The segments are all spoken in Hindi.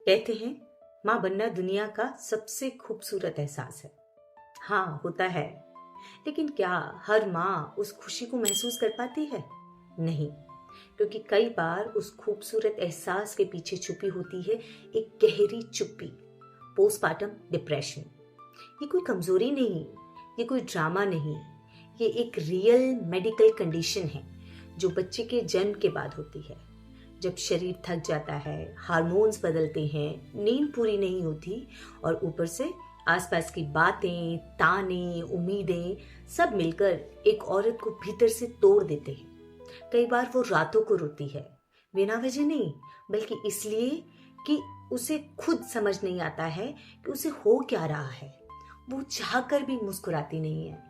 कहते हैं माँ बनना दुनिया का सबसे खूबसूरत एहसास है। हाँ, होता है। लेकिन क्या हर माँ उस खुशी को महसूस कर पाती है? नहीं, क्योंकि कई बार उस खूबसूरत एहसास के पीछे छुपी होती है एक गहरी चुप्पी, पोस्टपार्टम डिप्रेशन। ये कोई कमजोरी नहीं, ये कोई ड्रामा नहीं, ये एक रियल मेडिकल कंडीशन है जो बच्चे के जन्म के बाद होती है। जब शरीर थक जाता है, हार्मोन्स बदलते हैं, नींद पूरी नहीं होती और ऊपर से आसपास की बातें, ताने, उम्मीदें सब मिलकर एक औरत को भीतर से तोड़ देते हैं। कई बार वो रातों को रोती है, बिना वजह नहीं, बल्कि इसलिए कि उसे खुद समझ नहीं आता है कि उसे हो क्या रहा है। वो चाहकर भी मुस्कुराती नहीं है।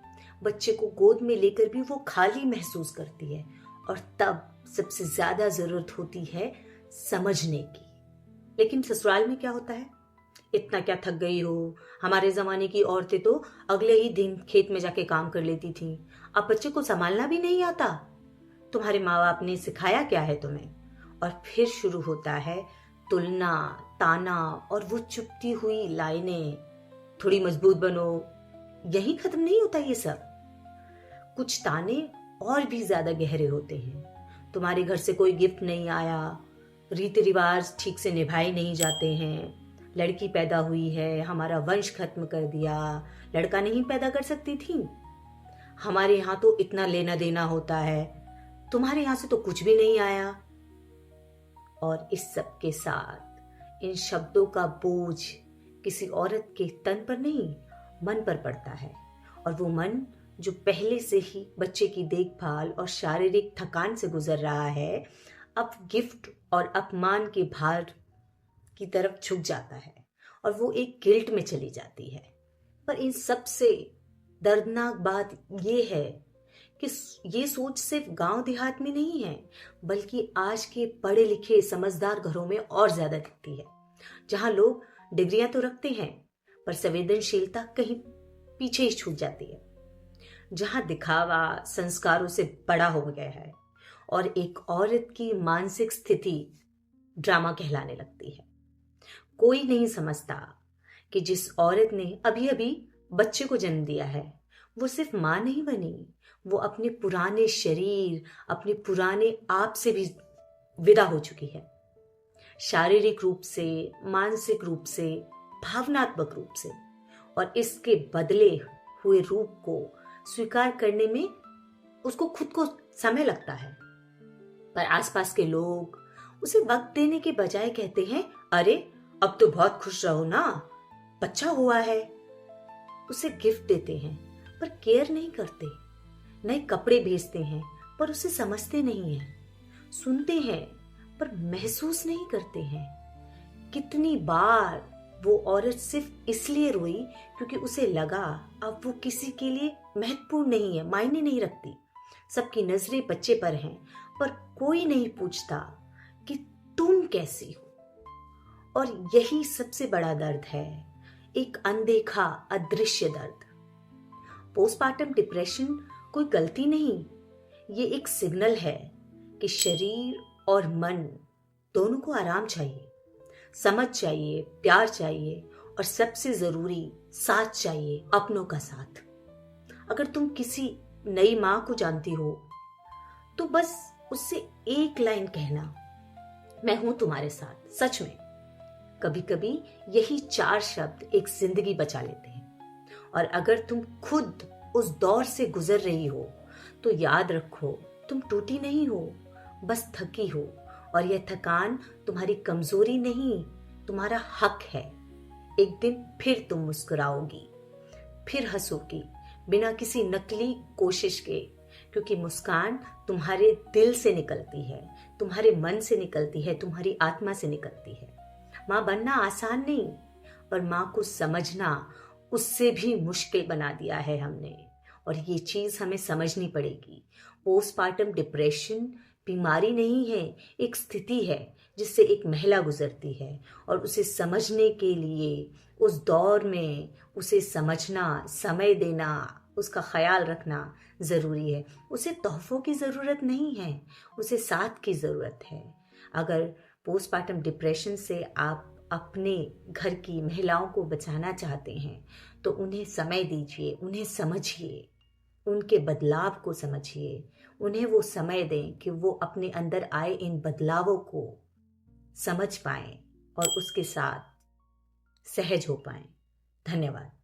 बच्चे को गोद में लेकर भी वो खाली महसूस करती है और तब सबसे ज्यादा जरूरत होती है समझने की। लेकिन ससुराल में क्या होता है? इतना क्या थक गई हो? हमारे जमाने की औरतें तो अगले ही दिन खेत में जाके काम कर लेती थीं। अब बच्चे को संभालना भी नहीं आता। तुम्हारे माँ बाप ने सिखाया क्या है तुम्हें? और फिर शुरू होता है तुलना, ताना और वो चुपती हुई लाइनें, थोड़ी मजबूत बनो। यही खत्म नहीं होता ये सब। कुछ ताने और भी ज्यादा गहरे होते हैं। तुम्हारे घर से कोई गिफ्ट नहीं आया, रीति रिवाज ठीक से निभाए नहीं जाते हैं, लड़की पैदा हुई है, हमारा वंश खत्म कर दिया, लड़का नहीं पैदा कर सकती थी, हमारे यहाँ तो इतना लेना देना होता है, तुम्हारे यहाँ से तो कुछ भी नहीं आया। और इस सब के साथ इन शब्दों का बोझ किसी औरत के तन पर नहीं, मन पर पड़ता है। और वो मन जो पहले से ही बच्चे की देखभाल और शारीरिक थकान से गुजर रहा है, अब गिफ्ट और अपमान के भार की तरफ झुक जाता है और वो एक गिल्ट में चली जाती है। पर इन सबसे दर्दनाक बात ये है कि ये सोच सिर्फ गांव देहात में नहीं है, बल्कि आज के पढ़े लिखे समझदार घरों में और ज्यादा दिखती है, जहां लोग डिग्रियां तो रखते हैं पर संवेदनशीलता कहीं पीछे ही छूट जाती है, जहां दिखावा संस्कारों से बड़ा हो गया है और एक औरत की मानसिक स्थिति ड्रामा कहलाने लगती है। कोई नहीं समझता कि जिस औरत ने अभी अभी बच्चे को जन्म दिया है, वो सिर्फ मां नहीं बनी, वो अपने पुराने शरीर, अपने पुराने आप से भी विदा हो चुकी है। शारीरिक रूप से, मानसिक रूप से, भावनात्मक रूप से। और इसके बदले हुए रूप को स्वीकार करने में उसको खुद को समय लगता है। पर आसपास के लोग उसे वक्त देने के बजाय कहते हैं, अरे अब तो बहुत खुश रहो ना, बच्चा हुआ है। उसे गिफ्ट देते हैं पर केयर नहीं करते, नए कपड़े भेजते हैं पर उसे समझते नहीं हैं, सुनते हैं पर महसूस नहीं करते हैं। कितनी बार वो औरत सिर्फ इसलिए रोई क्योंकि उसे लगा अब वो किसी के लिए महत्वपूर्ण नहीं है, मायने नहीं रखती। सबकी नजरें बच्चे पर हैं पर कोई नहीं पूछता कि तुम कैसी हो। और यही सबसे बड़ा दर्द है, एक अनदेखा अदृश्य दर्द। पोस्टपार्टम डिप्रेशन कोई गलती नहीं, ये एक सिग्नल है कि शरीर और मन दोनों को आराम चाहिए, समझ चाहिए, प्यार चाहिए और सबसे जरूरी साथ चाहिए, अपनों का साथ। अगर तुम किसी नई मां को जानती हो तो बस उससे एक लाइन कहना, मैं हूं तुम्हारे साथ। सच में कभी कभी यही 4 शब्द एक जिंदगी बचा लेते हैं। और अगर तुम खुद उस दौर से गुजर रही हो तो याद रखो, तुम टूटी नहीं हो, बस थकी हो। और यह थकान तुम्हारी कमजोरी नहीं, तुम्हारा हक है। एक दिन फिर तुम मुस्कुराओगी, फिर हंसोगी, बिना किसी नकली कोशिश के, क्योंकि मुस्कान तुम्हारे दिल से निकलती है, तुम्हारे मन से निकलती है, तुम्हारी आत्मा से निकलती है। माँ बनना आसान नहीं, पर माँ को समझना उससे भी मुश्किल बना दिया है हमने, और ये चीज हमें समझनी पड़ेगी। पोस्टपार्टम डिप्रेशन बीमारी नहीं है, एक स्थिति है जिससे एक महिला गुजरती है। और उसे समझने के लिए उस दौर में उसे समझना, समय देना, उसका ख्याल रखना जरूरी है। उसे तोहफों की जरूरत नहीं है, उसे साथ की जरूरत है। अगर पोस्टपार्टम डिप्रेशन से आप अपने घर की महिलाओं को बचाना चाहते हैं तो उन्हें समय दीजिए, उन्हें समझिए, उनके बदलाव को समझिए, उन्हें वो समय दें कि वो अपने अंदर आए इन बदलावों को समझ पाएं और उसके साथ सहज हो पाएं। धन्यवाद।